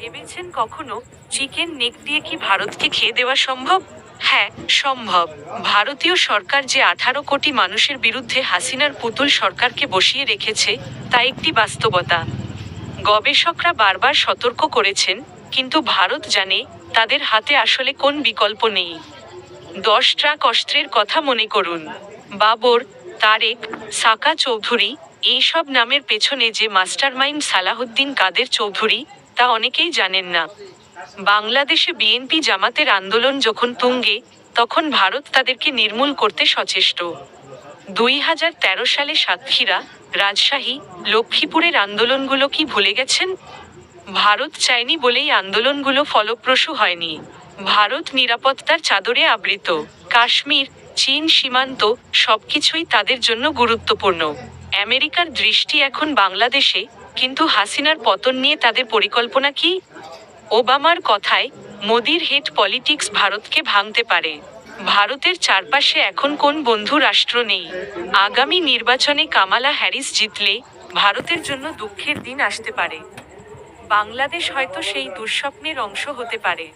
ভেবেছেন কখনো chicken neck দিয়ে কি ভারতকে খেয়ে দেওয়া সম্ভব? হ্যাঁ, সম্ভব। ভারতীয় সরকার যে 18 কোটি মানুষের বিরুদ্ধে হাসিনার পুতুল সরকারকে বসিয়ে রেখেছে, তা একটি বাস্তবতা। গবেষকরা বারবার সতর্ক করেছেন, কিন্তু ভারত জানে তাদের হাতে আসলে কোন বিকল্প নেই। 10 ট্রাক অস্ত্রের কথা মনে করুন। বাবর, তারেক, সাকা চৌধুরী, এইসব নামের পেছনে যে মাস্টারমাইন্ড সালাহুদ্দিন কাদের চৌধুরী, তা অনেকেই জানেন না। বাংলাদেশে বিএনপি জামাতের আন্দোলন যখন তুঙ্গে, তখন ভারত তাদেরকে নির্মূল করতে সচেষ্ট। 2013 সালে সাতক্ষীরা, রাজশাহী, লক্ষ্মীপুরের আন্দোলনগুলো কি ভুলে গেছেন? ভারত চায়নি বলেই আন্দোলনগুলো ফলপ্রসূ হয়নি। ভারত নিরাপত্তার চাদরে আবৃত। কাশ্মীর, চীন সীমান্ত, সবকিছুই তাদের জন্য গুরুত্বপূর্ণ। আমেরিকার দৃষ্টি এখন বাংলাদেশে, কিন্তু হাসিনার পতন নিয়ে তাদের পরিকল্পনা কি? ওবামার কথায়, মোদির হেট পলিটিক্স ভারতকে ভাঙতে পারে। ভারতের চারপাশে এখন কোন বন্ধু রাষ্ট্র নেই। আগামী নির্বাচনে কামালা হ্যারিস জিতলে ভারতের জন্য দুঃখের দিন আসতে পারে। বাংলাদেশ হয়তো সেই দুঃস্বপ্নের অংশ হতে পারে।